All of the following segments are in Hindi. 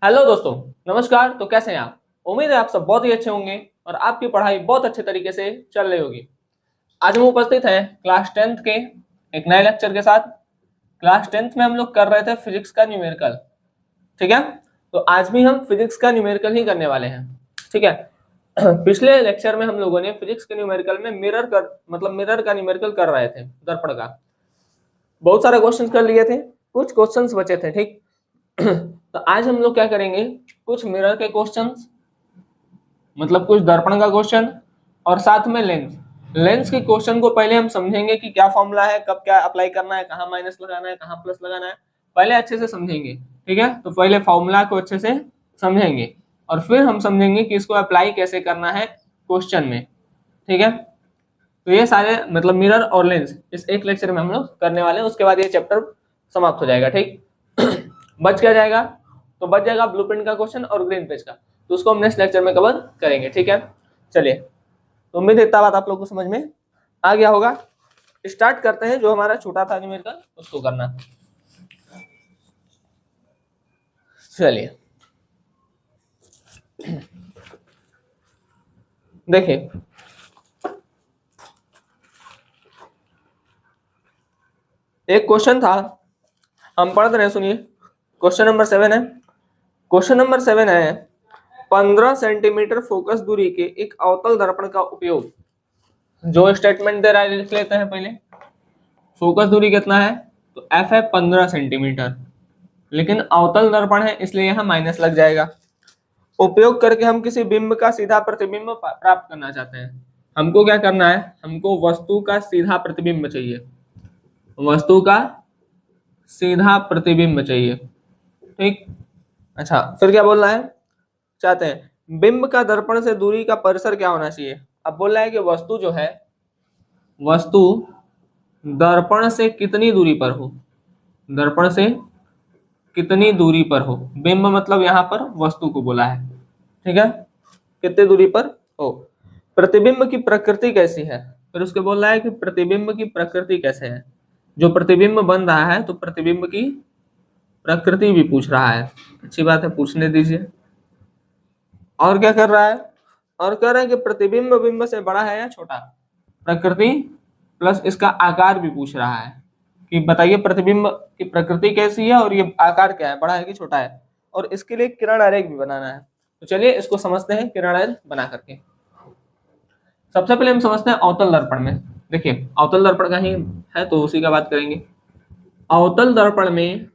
हेलो दोस्तों, नमस्कार। तो कैसे हैं आप? उम्मीद है आप सब बहुत ही अच्छे होंगे और आपकी पढ़ाई बहुत अच्छे तरीके से चल रही होगी। आज हम उपस्थित हैं क्लास 10th के एक नए लेक्चर के साथ। क्लास 10th में हम लोग कर रहे थे फिजिक्स का न्यूमेरिकल। ठीक है, तो आज भी हम फिजिक्स का न्यूमेरिकल ही करने वाले हैं। ठीक है। पिछले लेक्चर में हम लोगों ने फिजिक्स के न्यूमेरिकल में मिरर का न्यूमेरिकल कर रहे थे, दर्पण का। बहुत सारे क्वेश्चन कर लिए थे, कुछ क्वेश्चन बचे थे। ठीक। तो आज हम लोग क्या करेंगे, कुछ मिरर के क्वेश्चंस, मतलब कुछ दर्पण का क्वेश्चन, और साथ में लेंस। लेंस के क्वेश्चन को पहले हम समझेंगे कि क्या फॉर्मूला है, कब क्या अप्लाई करना है, कहाँ माइनस लगाना है, कहाँ प्लस लगाना है, पहले अच्छे से समझेंगे। ठीक है, तो पहले फॉर्मूला को अच्छे से समझेंगे और फिर हम समझेंगे कि इसको अप्लाई कैसे करना है क्वेश्चन में। ठीक है, तो ये सारे मतलब मिरर और लेंस इस एक लेक्चर में हम लोग करने वाले हैं। उसके बाद ये चैप्टर समाप्त हो जाएगा। ठीक। बच क्या जाएगा, तो बच जाएगा ब्लूप्रिंट का क्वेश्चन और ग्रीन पेज का, तो उसको हम नेक्स्ट लेक्चर में कवर करेंगे। ठीक है, चलिए। तो उम्मीद है इतना बात आप लोग को समझ में आ गया होगा। स्टार्ट करते हैं, जो हमारा छोटा था न्यूमेरिकल उसको करना। चलिए देखिए, एक क्वेश्चन था, हम पढ़ रहे हैं, सुनिए। क्वेश्चन नंबर 7 है। क्वेश्चन नंबर 7 है, 15 सेंटीमीटर फोकस दूरी के एक अवतल दर्पण का उपयोग। जो स्टेटमेंट दे रहा है लिख लेते हैं पहले। फोकस दूरी कितना है, तो एफ है 15 सेंटीमीटर, लेकिन अवतल दर्पण है इसलिए यहाँ माइनस लग जाएगा। उपयोग करके हम किसी बिंब का सीधा प्रतिबिंब प्राप्त करना चाहते हैं। हमको क्या करना है, हमको वस्तु का सीधा प्रतिबिंब चाहिए। वस्तु का सीधा प्रतिबिंब चाहिए। ठीक। अच्छा, फिर क्या बोलना है चाहते हैं, बिंब का दर्पण से दूरी का परिसर क्या होना चाहिए। अब बोल रहा है कि वस्तु जो है, वस्तु दर्पण से कितनी दूरी पर हो, दर्पण से कितनी दूरी पर हो। बिंब मतलब यहाँ पर वस्तु को बोला है। ठीक है, कितनी दूरी पर हो। प्रतिबिंब की प्रकृति कैसी है, फिर उसके बोल रहा है कि प्रतिबिंब की प्रकृति कैसे है। जो प्रतिबिंब बन रहा है तो प्रतिबिंब की प्रकृति भी पूछ रहा है। अच्छी बात है, पूछने दीजिए। और क्या कर रहा है, और कह रहा है कि प्रतिबिंब बिंब से बड़ा है या छोटा। प्रकृति प्लस इसका आकार भी पूछ रहा है कि बताइए प्रतिबिंब की प्रकृति कैसी है और ये आकार क्या है, बड़ा है कि छोटा है। और इसके लिए किरण आरेख भी बनाना है। तो चलिए इसको समझते हैं किरण आरेख बना करके। सबसे पहले हम समझते हैं अवतल दर्पण में। देखिए, अवतल दर्पण का ही है तो उसी का बात करेंगे। अवतल दर्पण में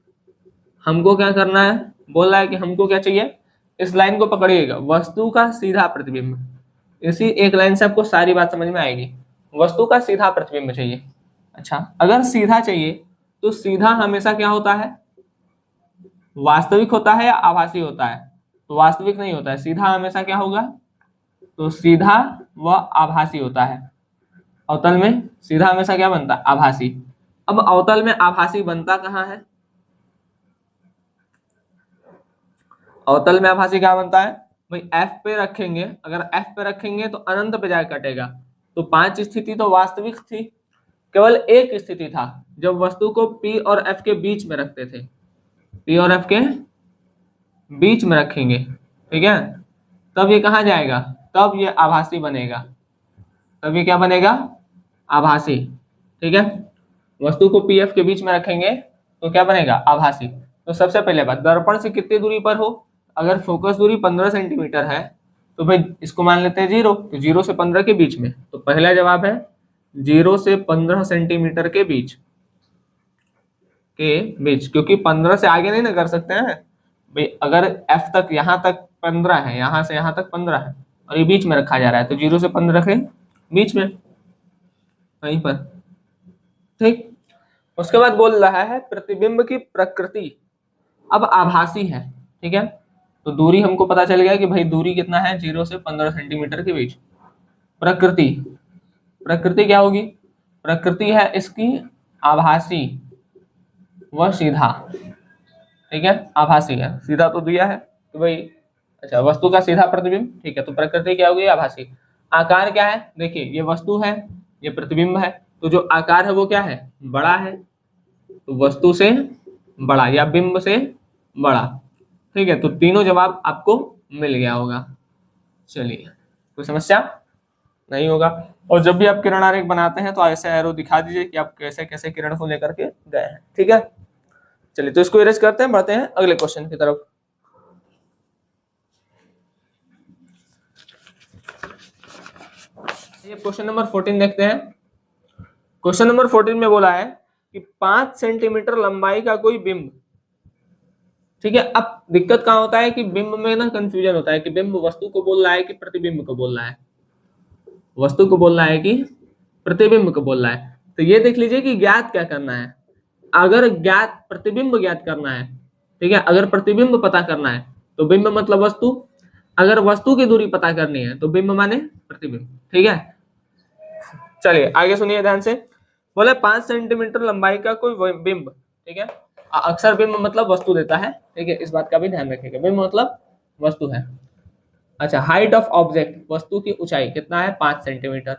हमको क्या करना है, बोल रहा है कि हमको क्या चाहिए, इस लाइन को पकड़िएगा, वस्तु का सीधा प्रतिबिंब। इसी एक लाइन से आपको सारी बात समझ में आएगी। वस्तु का सीधा प्रतिबिंब चाहिए। अच्छा, अगर सीधा चाहिए तो सीधा हमेशा क्या होता है, वास्तविक होता है या आभासी होता है। तो वास्तविक नहीं होता है, सीधा हमेशा क्या होगा, तो सीधा व आभासी होता है। अवतल में सीधा हमेशा क्या बनता है, आभासी। अब अवतल में आभासी बनता कहाँ है, अवतल में आभासी क्या बनता है भाई, एफ पे रखेंगे। अगर एफ पे रखेंगे तो अनंत पे जाकर कटेगा। तो 5 स्थिति तो वास्तविक थी, केवल एक स्थिति था जब वस्तु को पी और एफ के बीच में रखते थे। पी और एफ के बीच में रखेंगे, ठीक है, तब ये कहाँ जाएगा, तब ये आभासी बनेगा। तब ये क्या बनेगा, आभासी। ठीक है, वस्तु को पी एफ के बीच में रखेंगे तो क्या बनेगा, आभासी। तो सबसे पहले बात, दर्पण से कितनी दूरी पर हो। अगर फोकस दूरी 15 सेंटीमीटर है तो भाई इसको मान लेते हैं 0, तो 0 से 15 के बीच में। तो पहला जवाब है 0 से 15 सेंटीमीटर के बीच, क्योंकि 15 से आगे नहीं ना कर सकते हैं भाई। अगर एफ तक यहाँ तक 15 है, यहाँ से यहाँ तक 15 है और ये बीच में रखा जा रहा है, तो 0 से 15 के बीच में वहीं पर। ठीक। उसके बाद बोल रहा है प्रतिबिंब की प्रकृति। अब आभासी है, ठीक है, तो दूरी हमको पता चल गया कि भाई दूरी कितना है, 0 से 15 सेंटीमीटर के बीच। प्रकृति, प्रकृति क्या होगी, प्रकृति है इसकी आभासी व सीधा। ठीक है, आभासी है, सीधा तो दिया है कि भाई, अच्छा वस्तु का सीधा प्रतिबिंब। ठीक है, तो प्रकृति क्या होगी, आभासी। आकार क्या है, देखिए ये वस्तु है, ये प्रतिबिंब है, तो जो आकार है वो क्या है, बड़ा है। तो वस्तु से बड़ा या बिंब से बड़ा। ठीक है, तो तीनों जवाब आपको मिल गया होगा। चलिए, कोई समस्या नहीं होगा। और जब भी आप किरण आरेख बनाते हैं तो ऐसे एरो दिखा दीजिए कि आप कैसे कैसे किरण को लेकर के गए हैं। ठीक है, चलिए तो इसको इरेज करते हैं, बढ़ते हैं अगले क्वेश्चन की तरफ। ये क्वेश्चन नंबर 14 देखते हैं। क्वेश्चन नंबर 14 में बोला है कि 5 सेंटीमीटर लंबाई का कोई बिंब, ठीक है। अब दिक्कत कहाँ होता है कि बिंब में ना कंफ्यूजन होता है कि बिंब वस्तु को बोल रहा है कि प्रतिबिंब को बोल रहा है, वस्तु को बोल रहा है कि प्रतिबिंब को बोल रहा है। तो ये देख लीजिए कि ज्ञात क्या करना है। अगर ज्ञात प्रतिबिंब ज्ञात करना है, ठीक है, अगर प्रतिबिंब पता करना है तो बिंब मतलब वस्तु, अगर वस्तु की दूरी पता करनी है तो बिंब माने प्रतिबिंब। ठीक है, चलिए आगे सुनिए ध्यान से। बोले 5 सेंटीमीटर लंबाई का कोई बिंब, ठीक है। अक्सर बिंब मतलब वस्तु देता है, ठीक है, इस बात का भी ध्यान रखिएगा, बिंब मतलब वस्तु है। अच्छा, हाइट ऑफ ऑब्जेक्ट, वस्तु की ऊंचाई कितना है 5 सेंटीमीटर।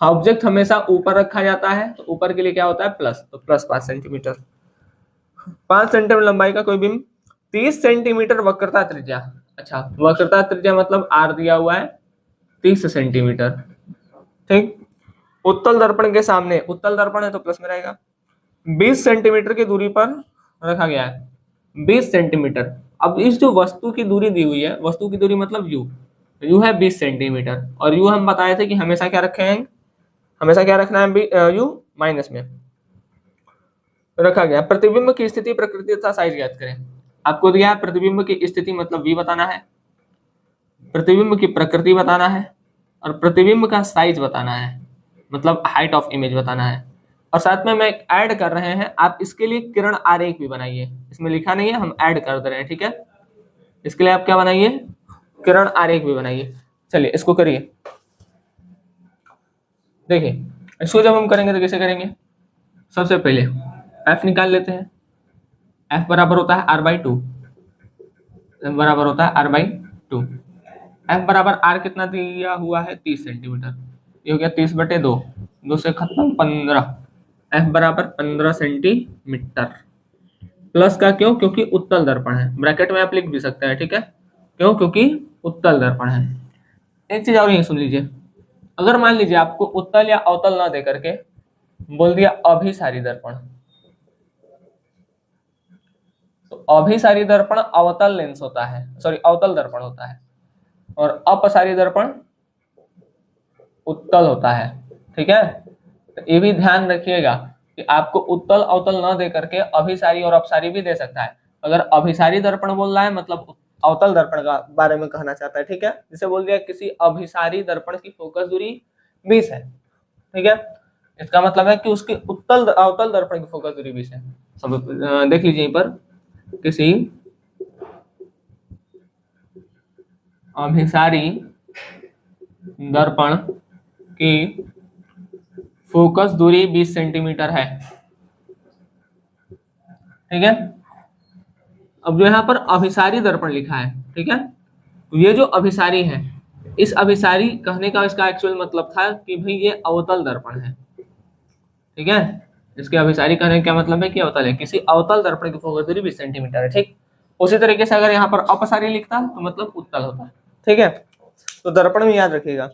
ऑब्जेक्ट हमेशा ऊपर रखा जाता है तो ऊपर के लिए क्या होता है प्लस, तो प्लस 5 सेंटीमीटर। 5 सेंटीमीटर लंबाई का कोई बिंब, 30 सेंटीमीटर वक्रता त्रिज्या। अच्छा, वक्रता त्रिज्या मतलब आर दिया हुआ है 30 सेंटीमीटर, ठीक। उत्तल दर्पण के सामने, उत्तल दर्पण है तो प्लस में रहेगा, 20 सेंटीमीटर की दूरी पर रखा गया है, 20 सेंटीमीटर। अब इस जो वस्तु की दूरी दी हुई है, वस्तु की दूरी मतलब यू, यू है 20 सेंटीमीटर, और यू हम बताए थे कि हमेशा क्या रखे हैं, हमेशा क्या रखना है, यू माइनस में रखा गया। प्रतिबिंब की स्थिति, प्रकृति तथा साइज ज्ञात करें। आपको दिया है प्रतिबिंब की स्थिति मतलब वी बताना है, प्रतिबिंब की प्रकृति बताना है, और प्रतिबिंब का साइज बताना है मतलब हाइट ऑफ इमेज बताना है। और साथ में मैं ऐड कर रहे हैं, आप इसके लिए किरण आरेख भी बनाइए। इसमें लिखा नहीं है, हम ऐड कर दे रहे हैं, ठीक है। इसके लिए आप क्या बनाइए, किरण आरेख भी बनाइए। चलिए इसको करिए। देखिए इसको जब हम करेंगे तो कैसे करेंगे, सबसे पहले एफ निकाल लेते हैं। एफ बराबर होता है आर बाई टू, बराबर होता है आर बाई टू। एफ बराबर आर कितना दिया हुआ है 30 सेंटीमीटर, ये हो गया 30/2, 2 से खत्म 15। एफ बराबर 15 सेंटीमीटर। प्लस का क्यों, क्योंकि उत्तल दर्पण है, ब्रैकेट में आप लिख भी सकते हैं, ठीक है। क्यों, क्योंकि उत्तल दर्पण है। एक चीज और ये सुन लीजिए, अगर मान लीजिए आपको उत्तल या अवतल ना दे करके बोल दिया अभिसारी दर्पण, तो अभिसारी दर्पण अवतल लेंस होता है, सॉरी अवतल दर्पण होता है, और अपसारी दर्पण उत्तल होता है, ठीक है। तो ये भी ध्यान रखिएगा कि आपको उत्तल अवतल न दे करके अभिसारी और अपसारी भी दे सकता है। अगर अभिसारी दर्पण बोल रहा है मतलब अवतल दर्पण का बारे में कहना चाहता है, ठीक है। जिसे बोल दिया किसी अभिसारी दर्पण की फोकस दूरी 20 है, ठीक है, इसका मतलब है कि उसकी उत्तल अवतल दर्पण की फोकस दूरी 20 है। सब देख लीजिए यहीं पर, किसी अभिसारी दर्पण की फोकस दूरी 20 सेंटीमीटर है, ठीक है। अब जो यहाँ पर अभिसारी दर्पण लिखा है, ठीक है, तो ये जो अभिसारी है, इस अभिसारी कहने का इसका एक्चुअल मतलब था कि भाई ये अवतल दर्पण है, ठीक है। इसके अभिसारी कहने का क्या मतलब है कि अवतल है, किसी अवतल दर्पण की फोकस दूरी 20 सेंटीमीटर है, ठीक। उसी तरीके से अगर यहाँ पर अपसारी लिखता तो मतलब उत्तल होता है, ठीक है। तो दर्पण में याद रखिएगा,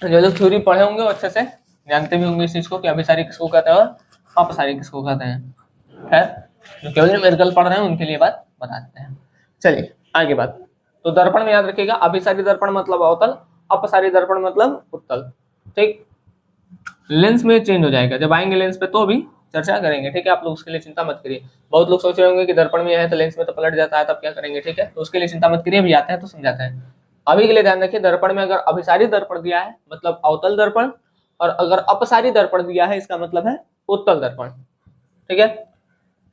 जो लोग थ्योरी पढ़े होंगे वो अच्छे से जानते भी होंगे इस चीज को कि अभिसारी किसको कहते हैं और अपसारी किसको कहते हैं। खैर जो केवल मेडिकल पढ़ रहे हैं उनके लिए बात बता देते हैं। चलिए आगे बात, तो दर्पण में याद रखिएगा अभिसारी दर्पण मतलब अवतल, अपसारी दर्पण मतलब उत्तल, ठीक। लेंस में चेंज हो जाएगा, जब आएंगे लेंस पे तो भी चर्चा करेंगे, ठीक है। आप लोग उसके लिए चिंता मत करिए। बहुत लोग सोच रहे होंगे कि दर्पण में है तो लेंस में तो पलट जाता है, तब क्या करेंगे, ठीक है। तो उसके लिए चिंता मत करिए, अभी आते हैं तो समझाते हैं। अभी के लिए ध्यान रखिए, दर्पण में अगर अभिसारी दर्पण दिया है मतलब अवतल दर्पण, और अगर अपसारी दर्पण दिया है इसका मतलब है उत्तल दर्पण, ठीक है।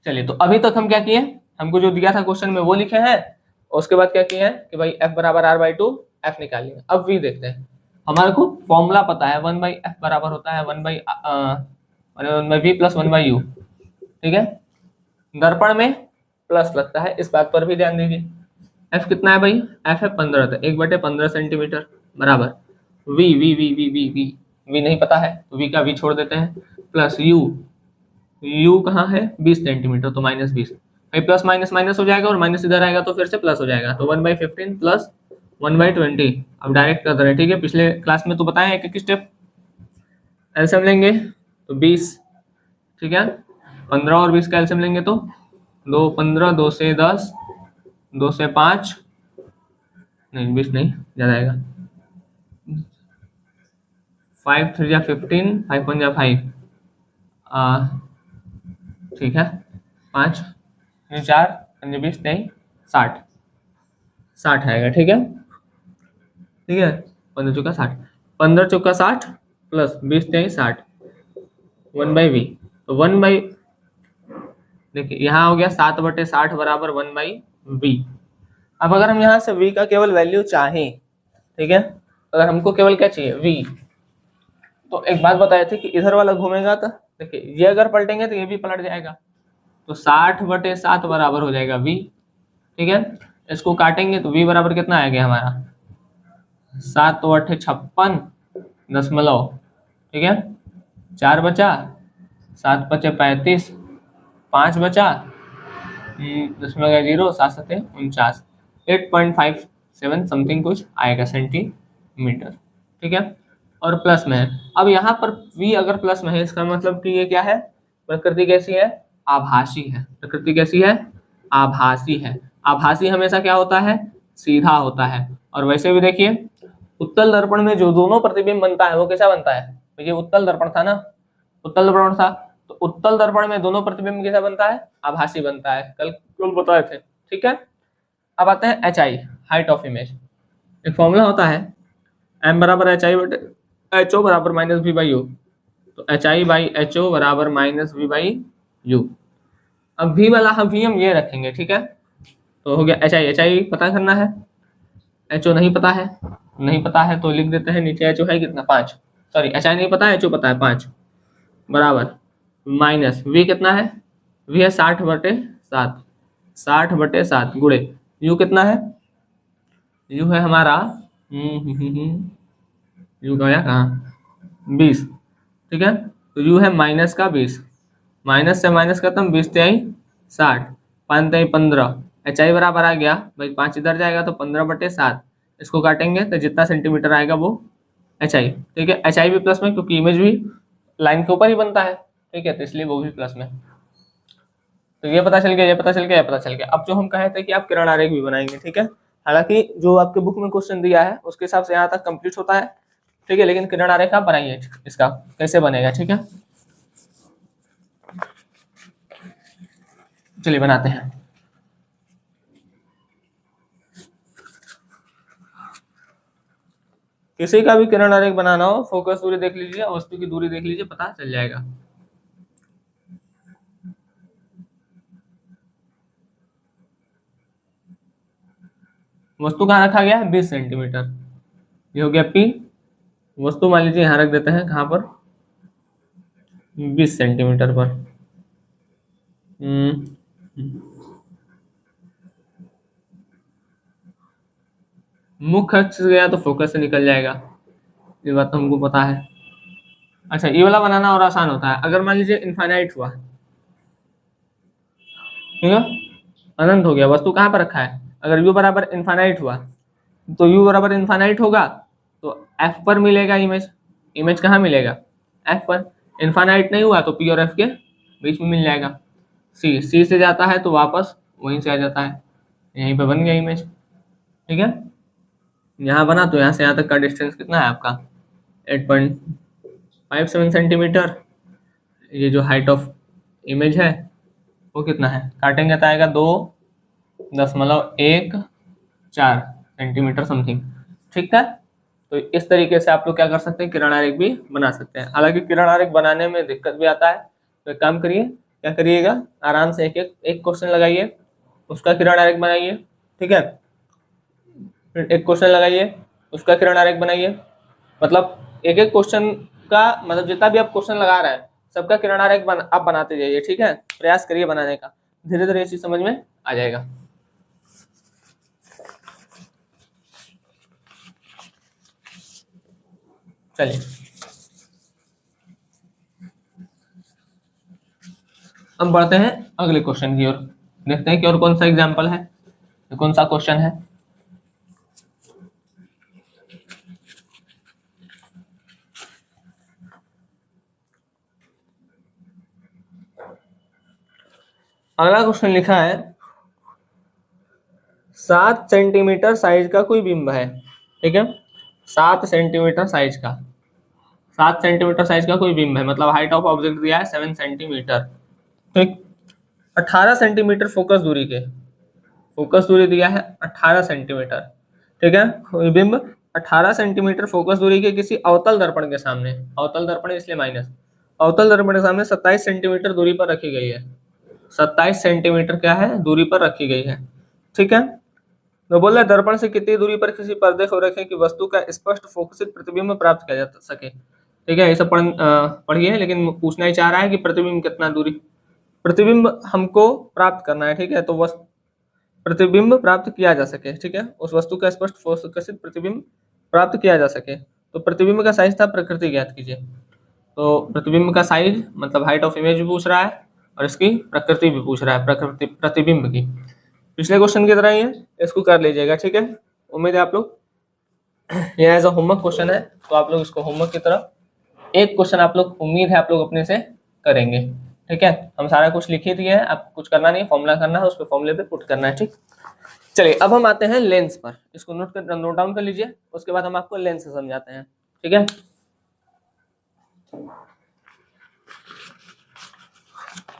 चलिए तो अभी तक हम क्या किए, हमको जो दिया था क्वेश्चन में वो लिखे हैं, और उसके बाद क्या किए हैं कि भाई एफ बराबर आर बाई टू, एफ निकालिए। अब वी देखते हैं, हमारे को फॉर्मूला पता है 1/f बराबर होता है 1/v प्लस 1/u, ठीक है। दर्पण में प्लस लगता है, इस बात पर भी ध्यान दीजिए। एफ कितना है भाई, एफ है 15, तो 1/15 सेंटीमीटर बराबर v v v v v v v नहीं पता है तो वी का वी छोड़ देते हैं, प्लस यू, यू कहाँ है 20 सेंटीमीटर तो -20, भाई प्लस माइनस माइनस हो जाएगा और माइनस इधर आएगा तो फिर से प्लस हो जाएगा, तो 1/15 प्लस 1/20। अब डायरेक्ट कर रहे हैं, ठीक है। पिछले क्लास में तो बताया एक एक स्टेप। एलसीएम लेंगे तो 20, ठीक है। 15 और 20 का एलसीएम लेंगे तो 2 15, 2 से 10, 2 से 5, नहीं 20 नहीं, ज्यादा आएगा। 5 3 जा 15, 5 1 जा 5, ठीक है। 5 4 5 20 नहीं 60, 60 आएगा, ठीक है। ठीक है, 15 चौका 60, 15 चौका 60 प्लस 20 तेईस 60, 1/v। तो 1/, देखिए यहाँ हो गया 7/60 बराबर 1/v। अब अगर हम यहाँ से v का केवल वैल्यू चाहें, ठीक है, अगर हमको केवल क्या चाहिए v, तो एक बात बताए थे कि इधर वाला घूमेगा तो देखिए ये अगर पलटेंगे तो ये भी पलट जाएगा, तो 60/7 बराबर हो जाएगा v, ठीक है। इसको काटेंगे तो v बराबर कितना आएगा हमारा 7 तो 8 56 दशमलव, ठीक है। 4 बचा, 7 बचे 35, 5 बचा 0.0, 7 7 49, 8.57 समथिंग कुछ आएगा सेंटीमीटर, ठीक है। और प्लस में है। अब यहाँ पर v अगर प्लस में है इसका मतलब कि ये क्या है, प्रकृति कैसी है, आभासी है। प्रकृति कैसी है, आभासी है। आभासी हमेशा क्या होता है, सीधा होता है। और वैसे भी देखिए उत्तल दर्पण में जो दोनों प्रतिबिंब बनता है वो कैसा बनता है, तो ये उत्तल दर्पण था ना, उत्तल दर्पण था, तो उत्तल दर्पण में दोनों प्रतिबिंब कैसा बनता है, आभासी बनता है, कल बताए थे, ठीक है। अब आते हैं H I, height of image. एक फॉर्मूला होता है m बराबर एच आई बटे एच ओ बराबर माइनस वी बाई यू, तो h i by h o बराबर माइनस वी बाई यू। अब v वाला हम v हम ये रखेंगे, ठीक है। तो हो गया एच आई पता करना है, एच ओ नहीं पता है, नहीं पता है तो लिख देते हैं नीचे एच ओ है कितना 5, सॉरी एच आई नहीं पता है एच ओ पता है 5, बराबर माइनस वी कितना है, वी है 60/7, 60/7 गुणे यू कितना है, यू है हमारा यू गया कहाँ 20, ठीक है। तो यू है माइनस का 20, माइनस से माइनस खत्म, 20 तेई 60, 5 तेई 15, एच आई बराबर आ गया भाई 5 इधर जाएगा तो 15/7, इसको काटेंगे तो जितना सेंटीमीटर आएगा वो एच आई, ठीक है। एच आई भी प्लस में क्योंकि इमेज भी लाइन के ऊपर ही बनता है, ठीक है, तो इसलिए वो भी प्लस में। तो ये पता चल गया, ये पता चल गया, ये पता चल गया। अब जो हम कहे थे कि आप किरण आरेख भी बनाएंगे, ठीक है। हालांकि जो आपके बुक में क्वेश्चन दिया है उसके हिसाब से यहाँ तक कंप्लीट होता है, ठीक है, लेकिन किरण आरेख आप बनाइए, इसका कैसे बनेगा, ठीक है। चलिए बनाते हैं। किसी का भी किरण आरेख बनाना हो, फोकस दूरी देख लीजिए, वस्तु की दूरी देख लीजिए, पता चल जाएगा। वस्तु कहाँ रखा गया है 20 सेंटीमीटर, ये हो गया P। वस्तु मान लीजिए यहाँ रख देते हैं, कहाँ पर 20 सेंटीमीटर पर। मुख्य अक्ष से गया तो फोकस से निकल जाएगा, ये बात तो हमको पता है। अच्छा ये वाला बनाना और आसान होता है, अगर मान लीजिए इनफाइनाइट हुआ, ठीक है, अनंत हो गया, वस्तु कहाँ पर रखा है, अगर u बराबर इनफाइनाइट हुआ तो u बराबर इनफाइनाइट होगा तो f पर मिलेगा इमेज, इमेज कहाँ मिलेगा f पर। इनफाइनाइट नहीं हुआ तो p और f के बीच में मिल जाएगा, c से जाता है तो वापस वहीं से आ जाता है, यहीं पे बन गया इमेज, ठीक है। यहाँ बना तो यहाँ से यहाँ तक का डिस्टेंस कितना है आपका 8.57 सेंटीमीटर। ये जो हाइट ऑफ इमेज है वो कितना है, काटेंगे तो आएगा 2.14 सेंटीमीटर समथिंग, ठीक है। तो इस तरीके से आप लोग क्या कर सकते हैं, किरण आरेख भी बना सकते हैं। हालांकि किरण आरेख बनाने में दिक्कत भी आता है, तो एक काम करिए, क्या करिएगा, आराम से एक क्वेश्चन लगाइए, उसका किरण आरेख बनाइए, ठीक है। फिर एक क्वेश्चन लगाइए, उसका किरण आरेख बनाइए, मतलब एक एक क्वेश्चन का मतलब जितना भी आप क्वेश्चन लगा रहे हैं सबका किरण आरेख आप बनाते जाइए, ठीक है। प्रयास करिए बनाने का, धीरे धीरे ये चीज समझ में आ जाएगा। चलिए अब बढ़ते हैं अगले क्वेश्चन की ओर। देखते हैं कि और कौन सा एग्जाम्पल है, कौन सा क्वेश्चन है। अगला क्वेश्चन लिखा है 7 सेंटीमीटर साइज का कोई बिंब है, ठीक है, 7 सेंटीमीटर साइज का, 7 सेंटीमीटर साइज का कोई बिंब है, मतलब हाइट ऑफ ऑब्जेक्ट दिया है 7 सेंटीमीटर, ठीक। 18 सेंटीमीटर फोकस दूरी के, फोकस दूरी दिया है 18 सेंटीमीटर, ठीक है, कोई बिंब 18 सेंटीमीटर फोकस दूरी के किसी अवतल दर्पण के सामने, अवतल दर्पण इसलिए माइनस, अवतल दर्पण के सामने 27 सेंटीमीटर दूरी पर रखी गई है, 27 सेंटीमीटर क्या है दूरी पर रखी गई है, ठीक है। तो बोल रहे दर्पण से कितनी दूरी पर किसी पर्दे को रखें कि वस्तु का स्पष्ट फोकसित प्रतिबिंब प्राप्त किया जा सके, ठीक है, ये सब पढ़िए, लेकिन पूछना ही चाह रहा है कि प्रतिबिंब कितना दूरी, प्रतिबिंब हमको प्राप्त करना है, ठीक है, तो वस्तु प्रतिबिंब प्राप्त किया जा सके, ठीक है, उस वस्तु का स्पष्ट फोकसित प्रतिबिंब प्राप्त किया जा सके, तो प्रतिबिंब का साइज था प्रकृति ज्ञात कीजिए, तो प्रतिबिंब का साइज मतलब हाइट ऑफ इमेज भी पूछ रहा है और इसकी प्रकृति भी पूछ रहा है, प्रकृति प्रतिबिंब की, पिछले क्वेश्चन की तरह ही है, इसको कर लीजिएगा, ठीक है। उम्मीद है आप लोग, ये एज अ होमवर्क क्वेश्चन है, तो आप लोग इसको होमवर्क की तरह एक क्वेश्चन आप लोग उम्मीद है आप लोग अपने से करेंगे, ठीक है। हम सारा कुछ लिख ही दिए है, आप कुछ करना नहीं, फॉर्मूला करना है, उस पर फॉर्मूले पे पुट करना है, ठीक। चलिए अब हम आते हैं लेंस पर, इसको नोट डाउन कर लीजिए, उसके बाद हम आपको लेंस से समझाते हैं, ठीक है।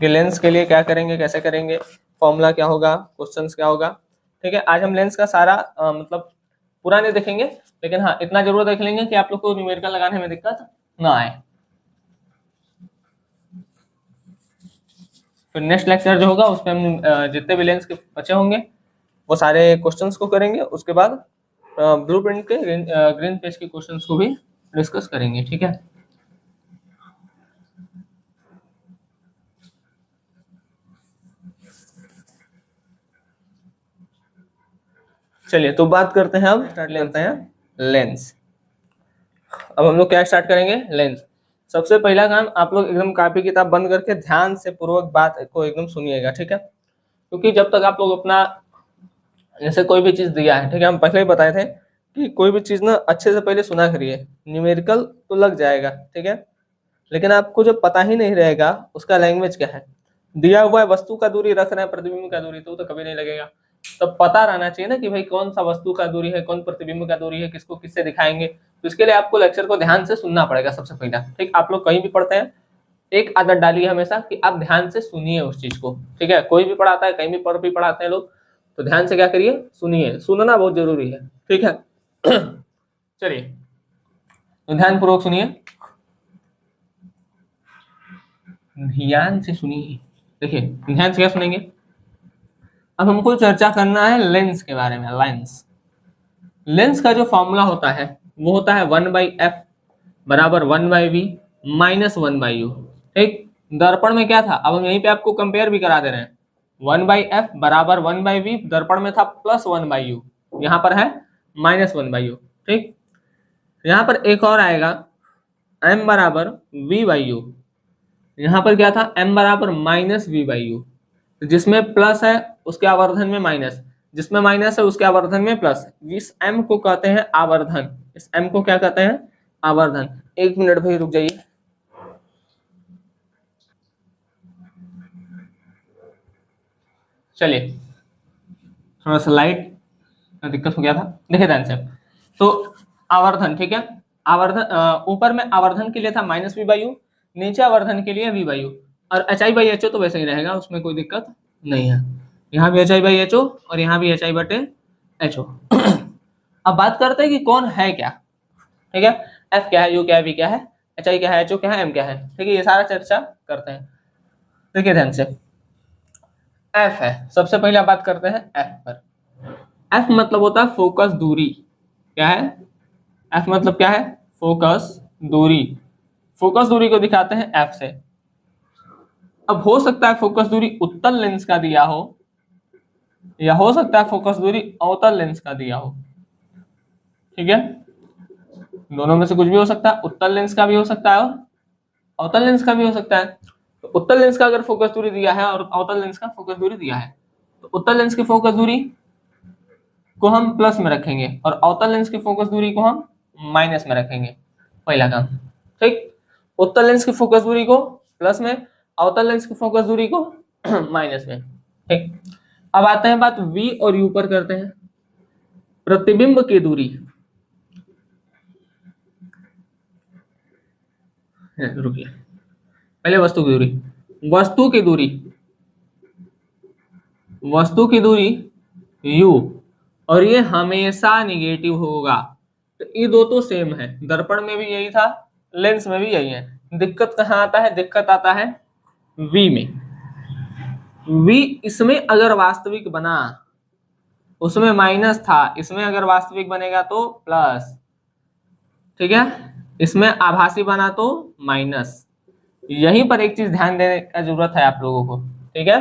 कि लेंस के लिए क्या करेंगे, कैसे करेंगे, फॉर्मूला क्या होगा, क्वेश्चंस क्या होगा, ठीक है। आज हम लेंस का सारा मतलब पूरा नहीं देखेंगे, लेकिन हाँ इतना जरूर देख लेंगे कि आप लोग को न्यूमेरिकल लगाने में दिक्कत ना आए। फिर नेक्स्ट लेक्चर जो होगा उसमें हम जितने भी लेंस के बचे होंगे वो सारे क्वेश्चंस को करेंगे, उसके बाद ब्लूप्रिंट के ग्रीन पेज के क्वेश्चंस को भी डिस्कस करेंगे, ठीक है। चलिए तो बात करते हैं, अब स्टार्ट लेते हैं लेंस। अब हम लोग क्या स्टार्ट करेंगे, लेंस। सबसे पहला काम आप लोग एकदम कॉपी किताब बंद करके ध्यान से पूर्वक बात को एकदम सुनिएगा, ठीक है, क्योंकि जब तक आप लोग अपना जैसे कोई भी चीज दिया है, ठीक है, हम पहले ही बताए थे कि कोई भी चीज ना अच्छे से पहले सुना करिए, न्यूमेरिकल तो लग जाएगा, ठीक है, लेकिन आपको जो पता ही नहीं रहेगा उसका लैंग्वेज क्या है, दिया हुआ है वस्तु का दूरी रख रहे हैं प्रतिबिंब का दूरी, तो कभी नहीं लगेगा, तो पता रहना चाहिए ना कि भाई कौन सा वस्तु का दूरी है, कौन प्रतिबिंब का दूरी है, किसको किससे दिखाएंगे, तो इसके लिए आपको लेक्चर को ध्यान से सुनना पड़ेगा सबसे पहला, ठीक। आप लोग कहीं भी पढ़ते हैं एक आदत डालिए हमेशा कि आप ध्यान से सुनिए उस चीज को, ठीक है, कोई भी पढ़ाता है, कहीं भी पढ़ भी पढ़ाते हैं लोग, तो ध्यान से क्या करिए, सुनिए, सुनना बहुत जरूरी है, ठीक है। चलिए तो ध्यान पूर्वक सुनिए, ध्यान से सुनिए, देखिए ध्यान से क्या सुनेंगे। अब हमको चर्चा करना है लेंस के बारे में। लेंस, लेंस का जो फॉर्मूला होता है वो होता है 1/f बराबर 1/v माइनस 1/u, ठीक। दर्पण में क्या था, अब हम यहीं पे आपको कंपेयर भी करा दे रहे हैं, 1/f बराबर 1/v, दर्पण में था प्लस 1/u, यहाँ पर है माइनस 1/u, ठीक। यहाँ पर एक और आएगा m बराबर v/u, यहाँ पर क्या था m बराबर माइनस v/u, जिसमें प्लस है उसके आवर्धन में माइनस, जिसमें माइनस है उसके आवर्धन में प्लस, इस m को कहते हैं आवर्धन, इस m को क्या कहते हैं, आवर्धन। एक मिनट भाई रुक जाइए, चलिए थोड़ा सा लाइट का दिक्कत हो गया था, देखिए ध्यान से, तो आवर्धन, ठीक है, आवर्धन ऊपर में आवर्धन के लिए था माइनस v/u, नीचे आवर्धन के लिए v/u, और hi/ho तो वैसे ही रहेगा, उसमें कोई दिक्कत नहीं है, यहाँ भी hi/ho और यहाँ भी hi/ho। अब बात करते हैं कि कौन है क्या, ठीक है, f क्या है, u क्या है, v क्या है, hi क्या है, ho क्या है, m क्या है, ठीक है, ये सारा चर्चा करते हैं। देखिए ध्यान से, f है, सबसे पहले बात करते हैं f पर। f मतलब होता है फोकस दूरी, क्या है, f मतलब क्या है, फोकस दूरी, फोकस दूरी को दिखाते हैं f से। अब हो सकता है फोकस दूरी उत्तल लेंस का दिया हो, या हो सकता है फोकस दूरी अवतल लेंस का दिया हो, ठीक है, दोनों में से कुछ भी हो सकता है, उत्तल लेंस का भी हो सकता है और अवतल लेंस का भी हो सकता है। तो उत्तल लेंस का अगर फोकस दूरी दिया है और अवतल लेंस का फोकस दूरी दिया है, तो उत्तल लेंस की फोकस दूरी को हम प्लस में रखेंगे और अवतल लेंस की फोकस दूरी को हम माइनस में रखेंगे, पहला काम। ठीक, उत्तल लेंस की फोकस दूरी को प्लस में, अवतल लेंस की फोकस दूरी को माइनस में। ठीक, अब आते हैं बात V और U पर करते हैं। प्रतिबिंब की दूरी, रुकिए, पहले वस्तु की दूरी, वस्तु की दूरी, वस्तु की दूरी U, और ये हमेशा निगेटिव होगा। तो ये दो तो सेम है, दर्पण में भी यही था, लेंस में भी यही है। दिक्कत कहाँ आता है? दिक्कत आता है V में। V इसमें अगर वास्तविक बना, उसमें माइनस था, इसमें अगर वास्तविक बनेगा तो प्लस। ठीक है, इसमें आभासी बना तो माइनस। यहीं पर एक चीज ध्यान देने का जरूरत है आप लोगों को। ठीक है,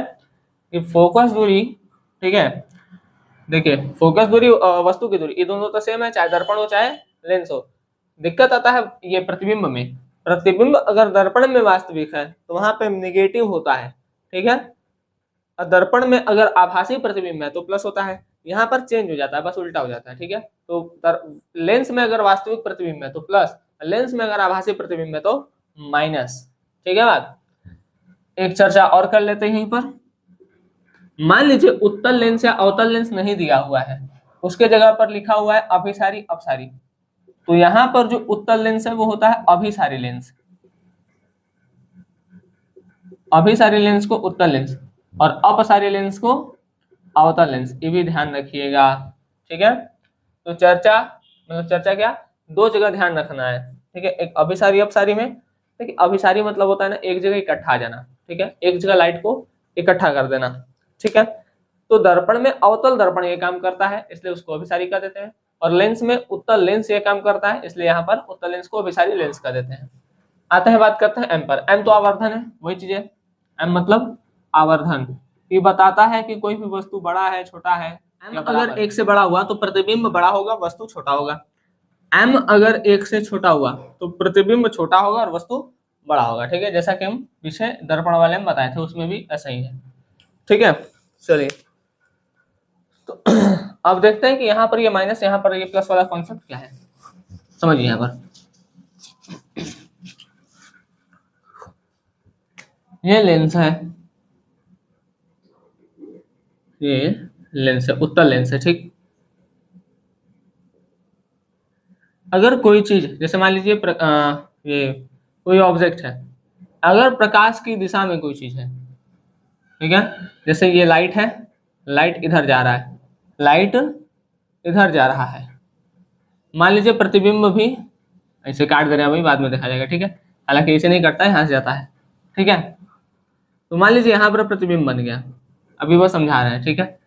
कि फोकस दूरी, ठीक है, देखिए फोकस दूरी वस्तु की दूरी, ये दोनों तो सेम है, चाहे दर्पण हो चाहे लेंस हो। दिक्कत आता है ये प्रतिबिंब में। प्रतिबिंब अगर दर्पण में वास्तविक है तो वहां पे नेगेटिव होता है। ठीक है, और दर्पण में अगर आभासी प्रतिबिंब है तो प्लस होता है। यहाँ पर चेंज हो जाता है, बस उल्टा हो जाता है। ठीक है, तो लेंस में अगर वास्तविक प्रतिबिंब है तो प्लस, लेंस में अगर आभासी प्रतिबिंब है तो माइनस। ठीक है बात, एक चर्चा और कर लेते हैं यहीं पर। मान लीजिए उत्तल लेंस या अवतल लेंस नहीं दिया हुआ है, उसके जगह पर लिखा हुआ है अभिसारी अपसारी। तो यहाँ पर जो उत्तल लेंस है वो होता है अभिसारी लेंस, अभिसारी लेंस को उत्तल लेंस और अपसारी लेंस को अवतल लेंस, ये भी ध्यान रखिएगा। ठीक है, तो चर्चा मतलब चर्चा क्या, दो जगह ध्यान रखना है। ठीक है, एक अभिसारी अपसारी में। देखिए अभिसारी मतलब होता है ना एक जगह इकट्ठा आ जाना। ठीक है, एक जगह लाइट को इकट्ठा कर देना। ठीक है, तो दर्पण में अवतल दर्पण ये काम करता है, इसलिए उसको अभिसारी कह देते हैं, और लेंस में उत्तल लेंस ये काम करता है, इसलिए यहाँ पर उत्तल लेंस को अभिसारी लेंस कह देते हैं। आते हैं बात करते हैं एम पर। एम तो आवर्धन है, वही चीज है। एम मतलब आवर्धन, ये बताता है कि कोई भी वस्तु बड़ा है छोटा है। एम अगर एक से बड़ा हुआ तो प्रतिबिंब बड़ा होगा, वस्तु छोटा होगा। एम अगर एक से छोटा हुआ तो प्रतिबिंब छोटा होगा और वस्तु बड़ा होगा। ठीक है, जैसा कि हम पीछे दर्पण वाले में बताए थे, उसमें भी ऐसा ही है। ठीक है, चलिए तो अब देखते हैं कि यहाँ पर ये माइनस, यहाँ पर ये प्लस वाला कॉन्सेप्ट क्या है, समझिए। यहाँ पर ये लेंस है, ये लेंस है, उत्तल लेंस है। ठीक, अगर कोई चीज, जैसे मान लीजिए ये कोई ऑब्जेक्ट है, अगर प्रकाश की दिशा में कोई चीज है, ठीक है, जैसे ये लाइट है, लाइट इधर जा रहा है, लाइट इधर जा रहा है। मान लीजिए प्रतिबिंब भी ऐसे काट दे रहे हैं, अभी बाद में देखा जाएगा। ठीक है, हालांकि ऐसे नहीं कटता है, यहाँ से जाता है। ठीक है, तो मान लीजिए यहाँ पर प्रतिबिंब बन गया, अभी वो समझा रहे हैं। ठीक है,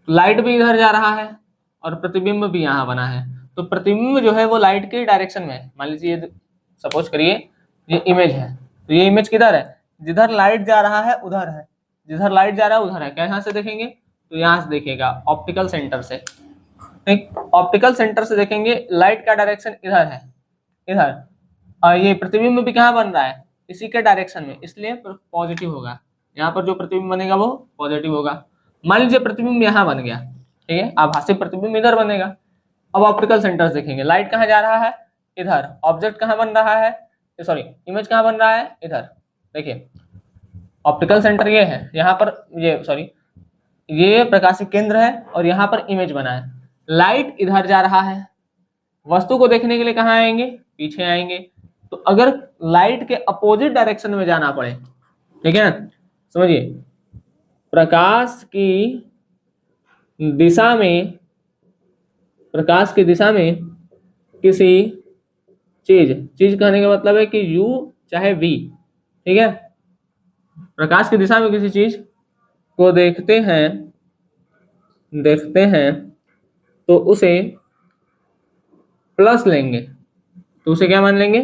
लाइट भी इधर जा रहा है और प्रतिबिंब भी यहाँ बना है। तो प्रतिबिंब जो है वो लाइट के डायरेक्शन में है। मान लीजिए सपोज करिए ये इमेज है, तो ये इमेज किधर है, जिधर लाइट जा रहा है उधर है, जिधर लाइट जा रहा है उधर है। क्या यहाँ से देखेंगे, तो यहाँ से देखिएगा ऑप्टिकल सेंटर से। ठीक, ऑप्टिकल सेंटर से देखेंगे लाइट का डायरेक्शन इधर है, इधर, और ये प्रतिबिंब भी कहाँ बन रहा है, इसी के डायरेक्शन में, इसलिए पॉजिटिव होगा। यहाँ पर जो प्रतिबिंब बनेगा वो पॉजिटिव होगा। मान लीजिए प्रतिबिंब यहाँ बन गया, ठीक है, आभासी प्रतिबिंब इधर बनेगा। अब ऑप्टिकल सेंटर देखेंगे, लाइट कहाँ जा रहा है, इधर, ऑब्जेक्ट कहाँ बन रहा है, सॉरी इमेज कहाँ बन रहा है, इधर। देखिए ऑप्टिकल सेंटर ये है, यहाँ पर ये सॉरी ये प्रकाशिक केंद्र है और यहाँ पर इमेज बना है। लाइट इधर जा रहा है, वस्तु को देखने के लिए कहाँ आएंगे, पीछे आएंगे। तो अगर लाइट के अपोजिट डायरेक्शन में जाना पड़े, ठीक है, समझिए, प्रकाश की दिशा में, प्रकाश की दिशा में किसी चीज कहने का मतलब है कि U चाहे V, ठीक है, प्रकाश की दिशा में किसी चीज को देखते हैं तो उसे प्लस लेंगे, तो उसे क्या मान लेंगे,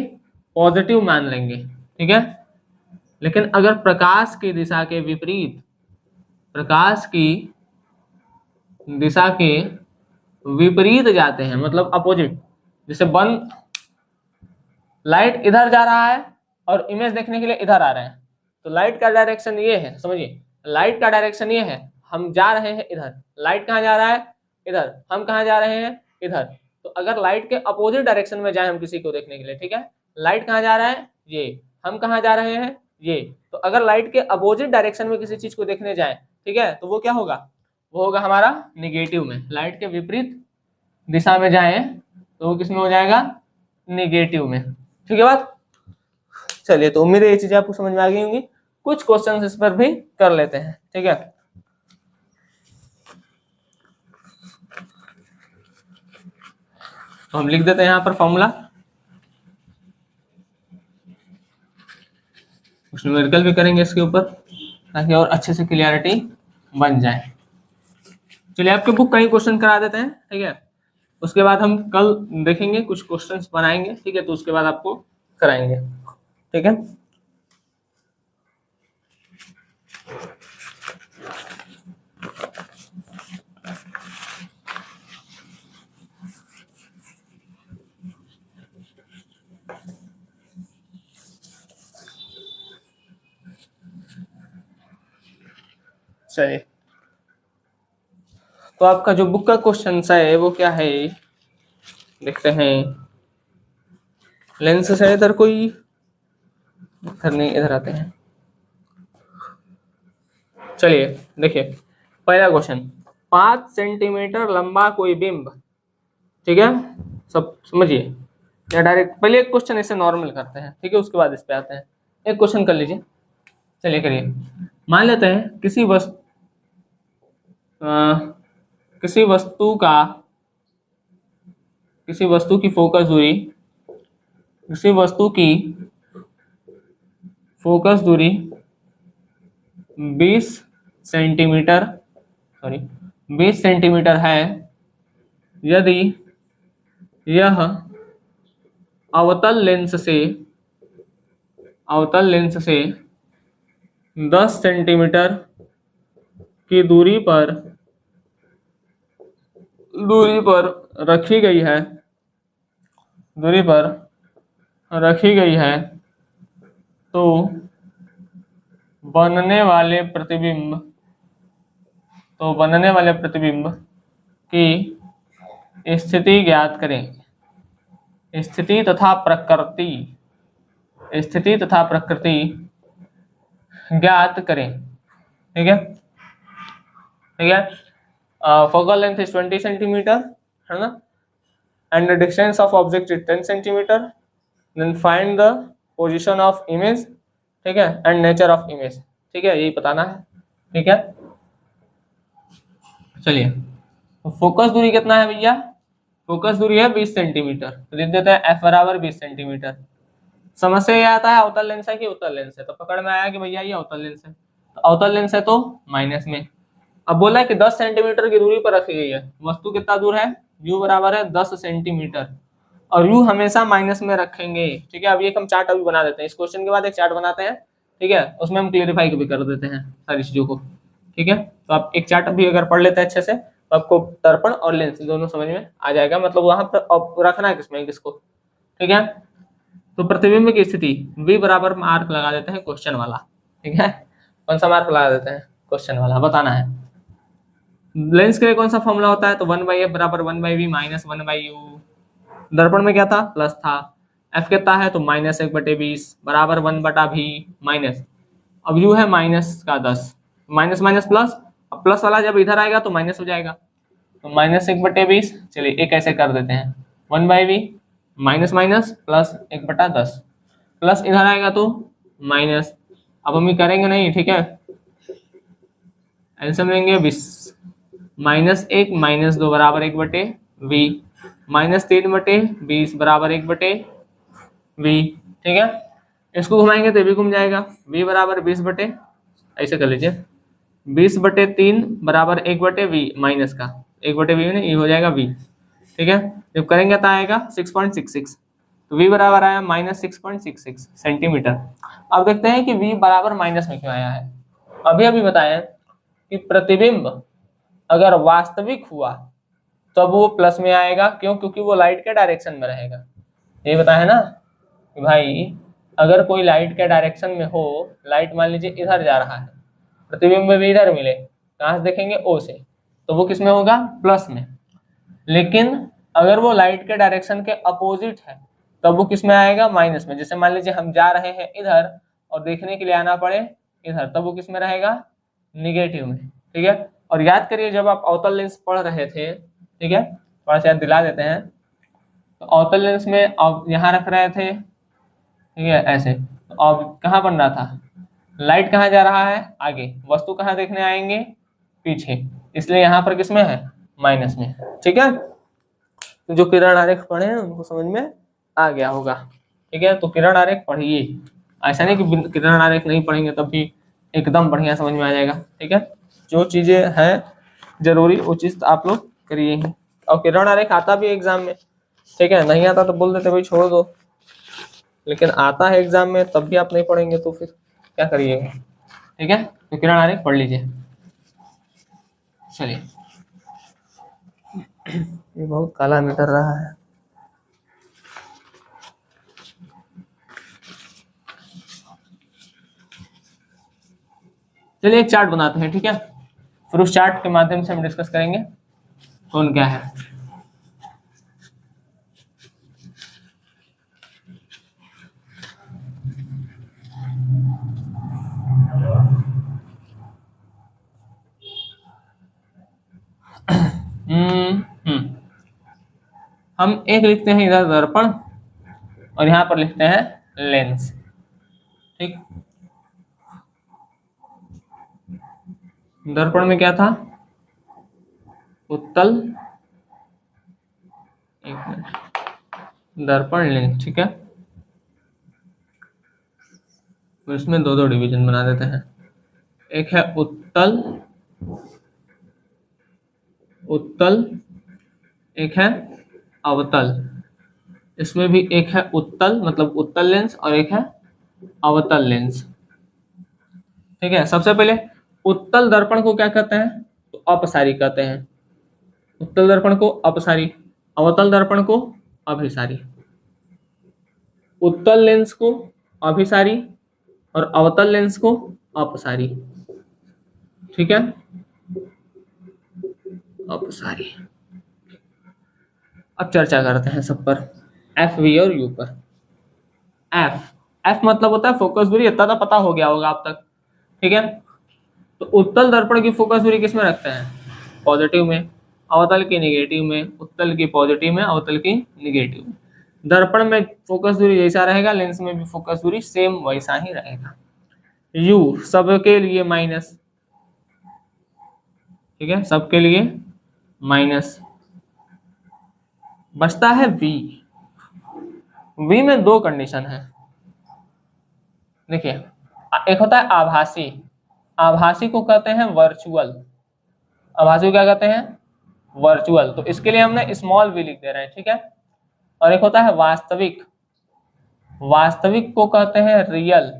पॉजिटिव मान लेंगे। ठीक है, लेकिन अगर प्रकाश की दिशा के विपरीत, प्रकाश की दिशा के विपरीत जाते हैं, मतलब अपोजिट, जैसे बंद, लाइट इधर जा रहा है और इमेज देखने के लिए इधर आ रहे हैं, तो लाइट का डायरेक्शन ये है, समझिए लाइट का डायरेक्शन ये है, हम जा रहे हैं इधर, लाइट कहाँ जा रहा है इधर, हम कहाँ जा रहे हैं इधर। तो अगर लाइट के अपोजिट डायरेक्शन में जाए हम किसी को देखने के लिए, ठीक है, लाइट कहाँ जा रहा है ये, हम कहाँ जा रहे हैं ये, तो अगर लाइट के अपोजिट डायरेक्शन में किसी चीज को देखने जाए, ठीक है, तो वो क्या होगा, वो होगा हमारा निगेटिव में। लाइट के विपरीत दिशा में जाए तो वो किसमें हो जाएगा, निगेटिव में। ठीक है बात। चलिए, तो उम्मीद है ये चीजें आपको समझ में आ गई होंगी। कुछ क्वेश्चंस इस पर भी कर लेते हैं, ठीक है। तो हम लिख देते हैं यहाँ पर फॉर्मूला, कुछ न्यूमेरिकल भी करेंगे इसके ऊपर ताकि और अच्छे से क्लियरिटी बन जाए। चलिए, आपके बुक का ही क्वेश्चन करा देते हैं, ठीक है, उसके बाद हम कल देखेंगे कुछ क्वेश्चंस बनाएंगे, ठीक है, तो उसके बाद आपको कराएंगे, ठीक है। चलिए, तो आपका जो बुक का क्वेश्चन है वो क्या है देखते हैं। लेंस से इधर कोई, इधर नहीं, इधर आते हैं। चलिए देखिए, पहला क्वेश्चन, 5 सेंटीमीटर लंबा कोई बिंब, ठीक है, सब समझिए, या डायरेक्ट पहले एक क्वेश्चन ऐसे नॉर्मल करते हैं, ठीक है, उसके बाद इस पे आते हैं। एक क्वेश्चन कर लीजिए, चलिए करिए। मान लेते हैं किसी वस्तु की फोकस दूरी 20 सेंटीमीटर है, यदि यह अवतल लेंस से 10 सेंटीमीटर की दूरी पर रखी गई है, तो बनने वाले प्रतिबिंब की स्थिति ज्ञात करें। स्थिति तथा प्रकृति ज्ञात करें, ठीक है, ठीक है। फोकल लेंथ इज 20 सेंटीमीटर, है ना, and the distance of object is 10 centimetre, then find the position of image, ठीक है, एंड नेचर ऑफ इमेज, ठीक है, यही बताना है, ठीक है। चलिए, तो फोकस दूरी कितना है भैया, फोकस दूरी है 20 सेंटीमीटर, तो लिख देते हैं F बराबर 20 सेंटीमीटर। समस्या ये आता है अवतल लेंस है कि उत्तल लेंस है, तो पकड़ में आया कि भैया ये अवतल लेंस है, तो अवतल लेंस है तो माइनस में। अब बोला है कि 10 सेंटीमीटर की दूरी पर रखी गई है, वस्तु कितना दूर है, u बराबर है 10 सेंटीमीटर, और u हमेशा माइनस में रखेंगे, ठीक है। अब ये हम चार्ट अभी बना देते हैं, इस क्वेश्चन के बाद एक चार्ट बनाते हैं, ठीक है, उसमें हम क्लियरिफाई भी कर देते हैं सारी चीजों को, ठीक है। तो आप एक चार्ट अभी अगर पढ़ लेते हैं अच्छे से, तो आपको दर्पण और लेंस दोनों समझ में आ जाएगा, मतलब वहां पर रखना है किसमें किसको, ठीक है। तो प्रतिबिंब की स्थिति v बराबर मार्क लगा देते हैं क्वेश्चन वाला, ठीक है, कौन सा मार्क लगा देते हैं, क्वेश्चन वाला बताना है। लेंस के लिए कौन सा फॉर्मूला होता है, तो 1/f बराबर 1/v माइनस 1/u। दर्पण में क्या था, प्लस था, f कितना है तो -1/20 बराबर 1/v माइनस, अब u है माइनस का 10, माइनस माइनस प्लस, अब प्लस वाला जब इधर आएगा तो माइनस हो जाएगा, तो -1/20। चलिए एक ऐसे कर देते हैं, 1/v minus minus plus 1/10, plus इधर आएगा तो माइनस, अब हम ये करेंगे नहीं, ठीक है, एलसीएम लेंगे, -1 -2 बराबर 1/v, -3/20 बराबर 1/v, ठीक है। इसको घुमाएंगे तो ये भी घूम जाएगा, v बराबर 20 ऐसे कर लीजिए, 20/3 बराबर 1/v माइनस का 1/v में ये हो जाएगा v, ठीक है। जब करेंगे तो आएगा 6.66, तो v बराबर आया -6.66 सेंटीमीटर। अब देखते हैं कि v बराबर माइनस में क्यों आया है। अभी बताया कि प्रतिबिंब अगर वास्तविक हुआ तब वो प्लस में आएगा, क्यों, क्योंकि वो लाइट के डायरेक्शन में रहेगा। ये बताया ना कि भाई अगर कोई लाइट के डायरेक्शन में हो, लाइट मान लीजिए इधर जा रहा है, प्रतिबिंब भी इधर मिले, कहाँ से देखेंगे, ओ से, तो वो किस में होगा, प्लस में। लेकिन अगर वो लाइट के डायरेक्शन के अपोजिट है तब वो किस में आएगा, माइनस में। जैसे मान लीजिए हम जा रहे हैं इधर और देखने के लिए आना पड़े इधर, तब वो किस में रहेगा, निगेटिव में। ठीक है, और याद करिए जब आप अवतल लेंस पढ़ रहे थे, ठीक है, थोड़ा सा याद दिला देते हैं, तो अवतल लेंस में अब यहाँ रख रहे थे, ठीक है, ऐसे, तो अब कहाँ बन रहा था, लाइट कहाँ जा रहा है, आगे, वस्तु कहाँ देखने आएंगे, पीछे, इसलिए यहाँ पर किसमें है, माइनस में। ठीक है, तो जो किरण आरेख पढ़े हैं उनको समझ में आ गया होगा। ठीक है, तो किरण आरेख पढ़िए, ऐसा नहीं कि किरण आरेख नहीं पढ़ेंगे तब भी एकदम बढ़िया समझ में आ जाएगा। ठीक है, जो चीजें हैं जरूरी वो चीज आप लोग करिए ही। और किरण आरेख आता भी एग्जाम में, ठीक है, नहीं आता तो बोल देते भाई छोड़ दो, लेकिन आता है एग्जाम में तब भी आप नहीं पढ़ेंगे तो फिर क्या करिएगा। ठीक है, तो किरण आरेख पढ़ लीजिए। चलिए, ये बहुत काला निकल रहा है। चलिए एक चार्ट बनाते हैं, ठीक है, फिर उस चार्ट के माध्यम से हम डिस्कस करेंगे कौन क्या है। हम एक लिखते हैं इधर दर्पण और यहाँ पर लिखते हैं लेंस। ठीक, दर्पण में क्या था, उत्तल, एक मिनट, दर्पण लेंस। ठीक है, तो इसमें दो दो डिवीजन बना देते हैं, एक है उत्तल, उत्तल, एक है अवतल। इसमें भी एक है उत्तल मतलब उत्तल लेंस और एक है अवतल लेंस। ठीक है, सबसे पहले उत्तल दर्पण को क्या कहते हैं, तो अपसारी कहते हैं। उत्तल दर्पण को अपसारी, अवतल दर्पण को अभिसारी। उत्तल लेंस को अभिसारी और अवतल लेंस को अपसारी। ठीक है, अपसारी। अब चर्चा करते हैं सब पर, एफ, वी और यू पर। एफ, एफ मतलब होता है फोकस दूरी, इतना तो पता हो गया होगा आप तक। ठीक है, तो उत्तल दर्पण की फोकस दूरी किस में रखते हैं, पॉजिटिव में, अवतल की निगेटिव में, उत्तल की पॉजिटिव में, अवतल की निगेटिव में। दर्पण में फोकस दूरी जैसा रहेगा, लेंस में भी फोकस दूरी सेम वैसा ही रहेगा। यू सबके लिए माइनस, ठीक है, सबके लिए माइनस। बचता है वी। वी में दो कंडीशन है, देखिए, एक होता है आभासी, आभासी को कहते हैं वर्चुअल, आभासी को क्या कहते हैं, वर्चुअल, तो इसके लिए हमने स्मॉल वी लिख दे रहे हैं। ठीक है, और एक होता है वास्तविक, वास्तविक को कहते हैं रियल,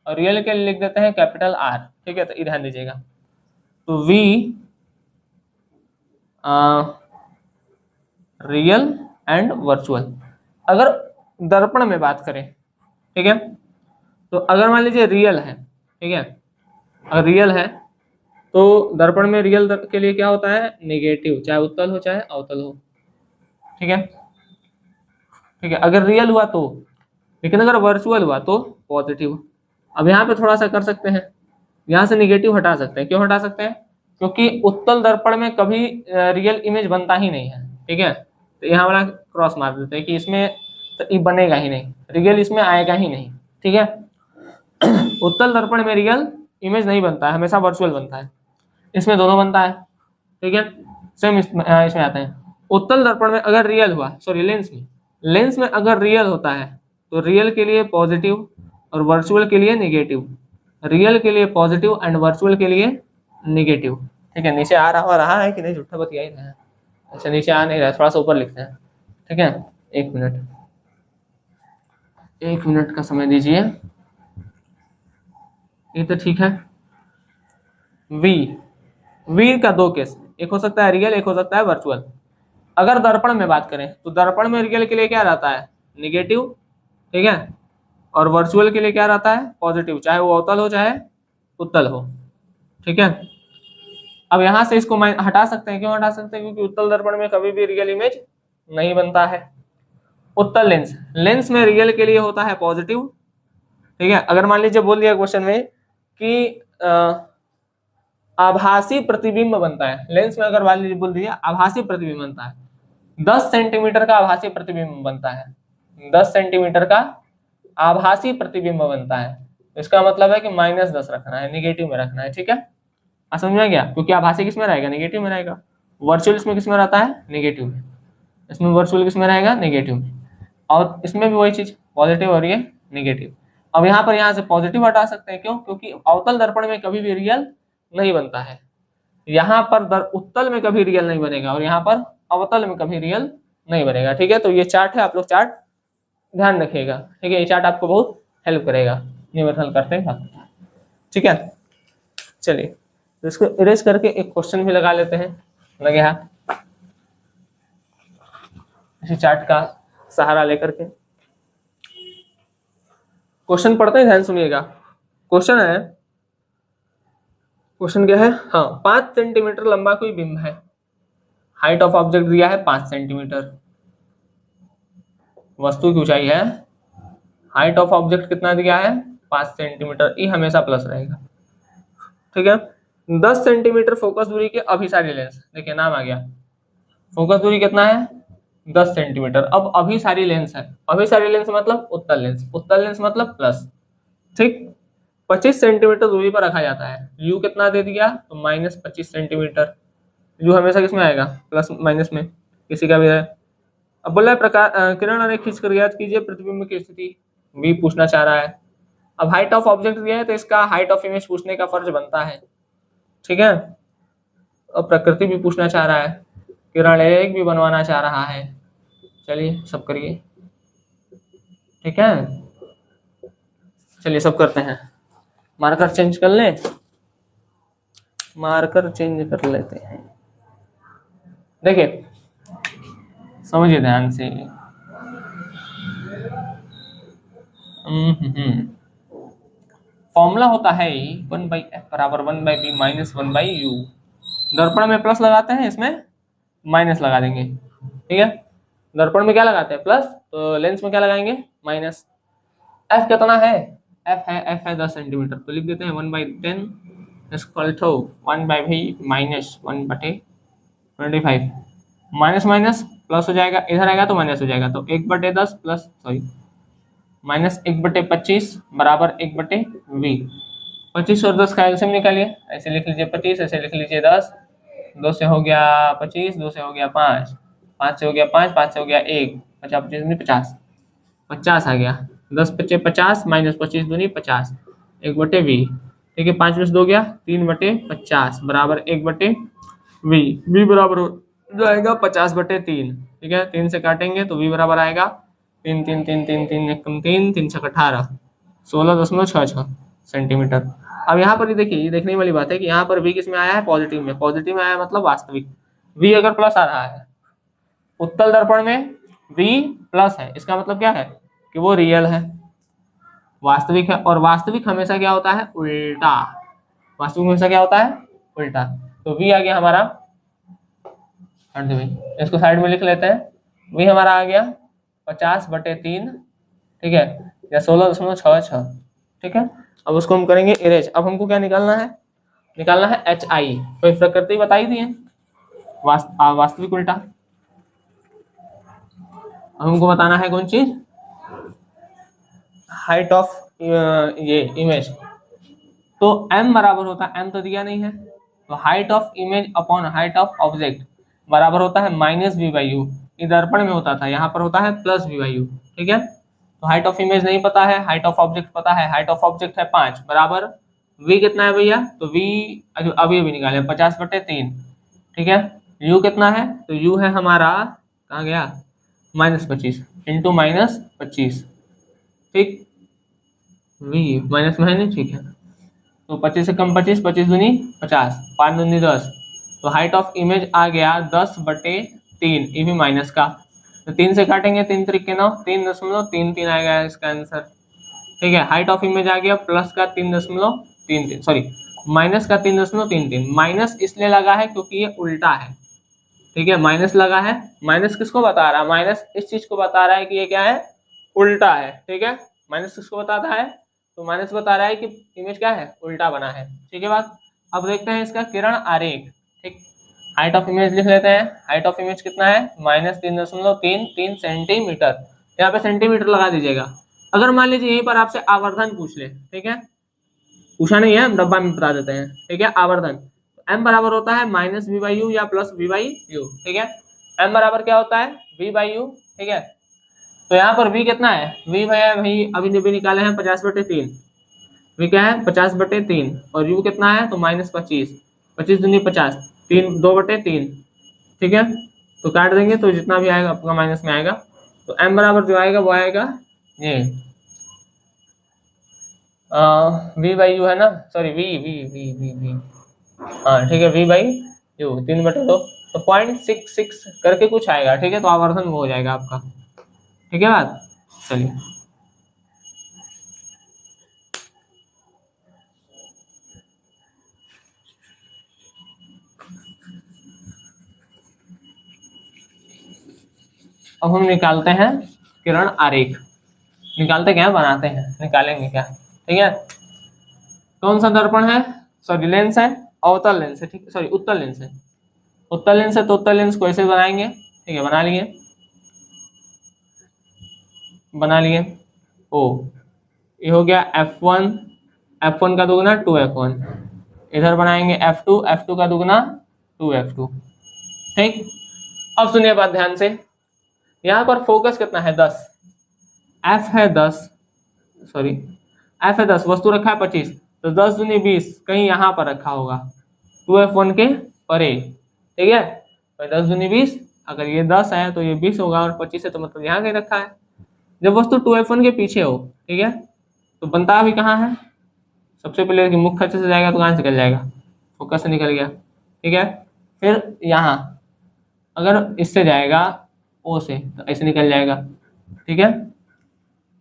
और रियल के लिए लिख देते हैं कैपिटल आर। ठीक है, तो ध्यान दीजिएगा, तो वी रियल एंड वर्चुअल। अगर दर्पण में बात करें, ठीक है, तो अगर मान लीजिए रियल है, ठीक है, अगर रियल है तो दर्पण में रियल के लिए क्या होता है, नेगेटिव, चाहे उत्तल हो चाहे अवतल हो। ठीक है, ठीक है, अगर रियल हुआ तो, लेकिन अगर वर्चुअल हुआ तो पॉजिटिव। अब यहाँ पे थोड़ा सा कर सकते हैं, यहाँ से निगेटिव हटा सकते हैं। क्यों हटा सकते हैं, क्योंकि उत्तल दर्पण में कभी रियल इमेज बनता ही नहीं है। ठीक है, तो यहाँ वाला क्रॉस मार देते हैं कि इसमें तो ये बनेगा ही नहीं, रियल इसमें आएगा ही नहीं। ठीक है, उत्तल दर्पण में रियल इमेज नहीं बनता है, हमेशा वर्चुअल बनता है, इसमें दोनों बनता है। ठीक है, सेम इसमें आते हैं। उत्तल दर्पण में अगर रियल हुआ, सॉरी लेंस में अगर रियल होता है तो रियल के लिए पॉजिटिव और वर्चुअल के लिए निगेटिव, रियल के लिए पॉजिटिव एंड वर्चुअल के लिए निगेटिव। ठीक है, नीचे आ रहा है कि नहीं, झूठा बतिया ही रहा है। अच्छा, नीचे आ नहीं रहा, थोड़ा सा ऊपर लिखते हैं। ठीक है, एक मिनट का समय दीजिए, ये तो ठीक है। वी का दो केस, एक हो सकता है रियल, एक हो सकता है वर्चुअल। अगर दर्पण में बात करें तो दर्पण में रियल के लिए क्या रहता है, निगेटिव। ठीक है, और वर्चुअल के लिए क्या रहता है, पॉजिटिव, चाहे वो अवतल हो चाहे उत्तल हो। ठीक है, अब यहां से इसको हटा सकते हैं, क्यों हटा सकते हैं? क्योंकि उत्तल दर्पण में कभी भी रियल इमेज नहीं बनता है। उत्तल लेंस, लेंस में रियल के लिए होता है पॉजिटिव, ठीक है। अगर मान लीजिए बोल दिया क्वेश्चन में कि आभासी प्रतिबिंब बनता है, लेंस में अगर मान लीजिए बोल दिया आभासी प्रतिबिंब बनता है, 10 सेंटीमीटर का आभासी प्रतिबिंब बनता है, 10 सेंटीमीटर का आभासी प्रतिबिंब बनता है, इसका मतलब है कि -10 रखना है, निगेटिव में रखना है, ठीक है। समझ में आ गया? क्योंकि आभासी किस में रहेगा? नेगेटिव में रहेगा। वर्चुअल इसमें किस में रहता है? नेगेटिव में। इसमें वर्चुअल किस में रहेगा? नेगेटिव में। और इसमें भी वही चीज, पॉजिटिव और ये नेगेटिव। अब यहाँ पर यहाँ से पॉजिटिव हटा सकते हैं, क्यों? क्योंकि अवतल दर्पण में कभी भी रियल नहीं बनता है। यहाँ पर उत्तल में कभी रियल नहीं बनेगा और यहाँ पर अवतल में कभी रियल नहीं बनेगा, ठीक है। तो ये चार्ट है, आप लोग चार्ट ध्यान रखिएगा, ठीक है। ये चार्ट आपको बहुत हेल्प करेगा न्यूमेरिकल करते हैं, ठीक है। चलिए तो इसको इरेज करके एक क्वेश्चन भी लगा लेते हैं, लगे हाथ, इसी चार्ट का सहारा लेकर के क्वेश्चन पढ़ते हैं, ध्यान सुनिएगा। क्वेश्चन है, क्वेश्चन क्या है? हाँ, 5 सेंटीमीटर लंबा कोई बिंब है, हाइट ऑफ ऑब्जेक्ट दिया है 5 सेंटीमीटर, वस्तु की ऊंचाई है, हाइट ऑफ ऑब्जेक्ट कितना दिया है? 5 सेंटीमीटर, ई हमेशा प्लस रहेगा, ठीक है। 10 सेंटीमीटर फोकस दूरी के अभिसारी लेंस, देखिए नाम आ गया, फोकस दूरी कितना है? 10 सेंटीमीटर। अब अभिसारी लेंस है, अभिसारी लेंस मतलब उत्तल लेंस, उत्तल लेंस मतलब प्लस, ठीक। 25 सेंटीमीटर दूरी पर रखा जाता है, यू कितना दे दिया? तो -25 सेंटीमीटर, यू हमेशा किस में आएगा? प्लस माइनस में, किसी का भी है। अब बोला है प्रकाश किरण आरेख खींचकर ज्ञात कीजिए प्रतिबिंब की स्थिति, वी पूछना चाह रहा है। अब हाइट ऑफ ऑब्जेक्ट दिया है तो इसका हाइट ऑफ इमेज पूछने का फर्ज बनता है, ठीक है। अब प्रकृति भी पूछना चाह रहा है, किरण एक भी बनवाना चाह रहा है, चलिए सब करिए, ठीक है। चलिए सब करते हैं, मार्कर चेंज कर लें, मार्कर चेंज कर लेते हैं। देखिए समझिए ध्यान से, फॉर्मूला होता है 1/f बराबर 1/b माइनस 1/u। दर्पण में प्लस लगाते हैं, इसमें माइनस लगा देंगे, ठीक है। दर्पण में क्या लगाते हैं? प्लस, तो लेंस में क्या लगाएंगे? माइनस। f कितना है? f है 10 सेंटीमीटर, तो लिख देते हैं 1/10 equal to 1/v minus 1/25, minus minus plus हो जाएगा, इधर आएगा तो माइनस हो जाएगा, तो 1/10 प्लस सॉरी माइनस 1/25 बराबर 1/v। 25 और 10 का एलसीएम निकालिए, ऐसे लिख लीजिए 25, ऐसे लिख लीजिए 10, 2 से हो गया 25, 2 से हो गया 5, 5 से हो गया 5, 5 से हो गया 1, 50 25 50, 50 आ गया, 10 25 50 माइनस 25 दूनी 50, 1/v, ठीक है। 5 2 गया 3/50 बराबर 1/v, v बराबर हो जाएगा 50/3, ठीक है। 3 से काटेंगे तो v बराबर आएगा 3 3 3 3 3 1 3 3 6 18 16.66 सेंटीमीटर। अब यहाँ पर देखिए, ये देखने वाली बात है कि यहाँ पर v किस में आया है? पॉजिटिव में, पॉजिटिव में आया मतलब वास्तविक। v अगर प्लस आ रहा है उत्तल दर्पण में, v प्लस है, इसका मतलब क्या है? कि वो रियल है, वास्तविक है। और वास्तविक हमेशा क्या होता है? उल्टा। वास्तविक हमेशा क्या होता है? उल्टा। तो v आ गया हमारा, हट दे भाई, इसको साइड में लिख लेते हैं। v हमारा आ गया 50/3, ठीक है, या 16.66, ठीक है। अब उसको हम करेंगे इरेज। अब हमको क्या निकालना है? निकालना है HI। कोई प्रकृति बताई दी है, वास्तविक उल्टा। अब हमको बताना है कौन चीज? हाइट ऑफ ये इमेज। तो m बराबर होता है, m तो दिया नहीं है, तो height of image upon height of object बराबर होता है -v/u। ये दर्पण में होता था, यहाँ पर होता है +v/u, ठीक है। तो हाइट ऑफ इमेज नहीं पता है, हाइट ऑफ ऑब्जेक्ट पता है, हाइट ऑफ ऑब्जेक्ट है 5 बराबर v कितना है भैया? तो v अभी निकाले 50/3, ठीक है। u कितना है? तो u है हमारा, कहाँ गया? -25 इंटू -25, ठीक, v माइनस में है नहीं, ठीक है। तो 25 से कम 25, 25 दूनी 50, 5 दूनी 10, तो हाइट ऑफ इमेज आ गया 10/3, ये भी माइनस का, तो 3 से काटेंगे 3 3 9, 3.33 आएगा इसका आंसर, ठीक है। हाइट ऑफ इमेज आ गया प्लस का 3.33, सॉरी माइनस का 3.33, माइनस इसलिए लगा है क्योंकि ये उल्टा है, ठीक है, माइनस लगा है। माइनस किसको बता रहा है, माइनस इस चीज को बता रहा है कि ये क्या है, उल्टा है, ठीक है। माइनस किसको बताता है, तो माइनस बता रहा है कि इमेज क्या है, उल्टा बना है, ठीक है बात। अब देखते हैं इसका किरण आरेख, ठीक। हाइट ऑफ इमेज लिख लेते हैं, हाइट ऑफ इमेज कितना है, -3.33 सेंटीमीटर, यहाँ पे सेंटीमीटर लगा दीजिएगा। अगर मान लीजिए यहीं पर आपसे आवर्धन पूछ ले, ठीक है, पूछा नहीं है, डब्बा में बता देते हैं, ठीक है। आवर्धन m बराबर होता है -v/u या +v/u, ठीक है। m बराबर क्या होता है, v/u, ठीक है। तो यहाँ पर v कितना है, v भाई अभी भी निकाले हैं 50/3, v क्या है 50/3, और u कितना है तो -25, 25 दूनी 50, 3 2/3, ठीक है। तो काट देंगे तो जितना भी आएगा आपका माइनस में आएगा। तो m बराबर जो आएगा वो आएगा ये v/u है ना, sorry v v v v v हाँ ठीक है, v/u 3/2, तो 0.66 करके कुछ आएगा, ठीक है। तो आवर्धन वो हो जाएगा आपका, ठीक है बात। चलिए अब हम निकालते हैं किरण आरेख, निकालते क्या है, बनाते हैं, निकालेंगे क्या, ठीक है। कौन सा दर्पण है, सॉरी लेंस है, अवतल लेंस है, ठीक है, सॉरी उत्तल लेंस है, उत्तल लेंस है। तो उत्तल लेंस को ऐसे बनाएंगे, ठीक है, बना लिए, बना लिए। ओ ये हो गया f1, f1 का दुगना 2f1, इधर बनाएंगे f2, f2 का दुगना 2f2, ठीक। अब सुनिए बात ध्यान से, यहाँ पर फोकस कितना है 10, f है 10, सॉरी f है 10, वस्तु रखा है 25, तो 10 दूनी 20 कहीं यहाँ पर रखा होगा 2f1 के परे, ठीक है। तो 10 दूनी 20, अगर ये 10 है तो ये 20 होगा, और 25 है तो मतलब यहाँ कहीं रखा है। जब वस्तु 2f1 के पीछे हो, ठीक है, तो बनता भी कहाँ है, सबसे पहले कि मुख्य अच्छे से जाएगा तो कहाँ से निकल जाएगा, फोकस से निकल गया, ठीक है। फिर यहाँ अगर इससे जाएगा ओ से तो ऐसे निकल जाएगा, ठीक है।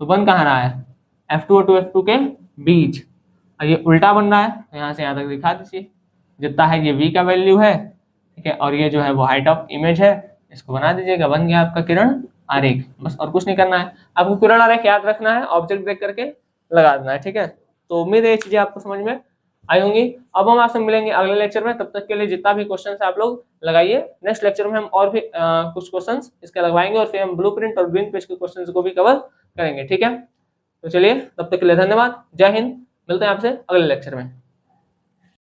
तो बन कहाँ रहा है, f2 और 2f2 के बीच, और ये उल्टा बन रहा है, तो यहाँ से यहाँ तक दिखा दीजिए, जितना है ये v का वैल्यू है, ठीक है, और ये जो है वो हाइट ऑफ इमेज है, इसको बना दीजिएगा, बन गया आपका किरण आरेख, बस और कुछ नहीं करना है आपको। किरण आरेख याद रखना है, ऑब्जेक्ट देख करके लगा देना है, ठीक है। तो उम्मीद है ये चीजें आपको समझ में आई होंगी। अब हम आपसे मिलेंगे अगले लेक्चर में, तब तक के लिए जितना भी क्वेश्चन है आप लोग लगाइए। नेक्स्ट लेक्चर में हम और भी कुछ क्वेश्चन इसके लगवाएंगे, और फिर हम ब्लूप्रिंट और ग्रीन पेज के क्वेश्चन को भी कवर करेंगे, ठीक है। तो चलिए तब तक के लिए धन्यवाद, जय हिंद, मिलते हैं आपसे अगले लेक्चर में।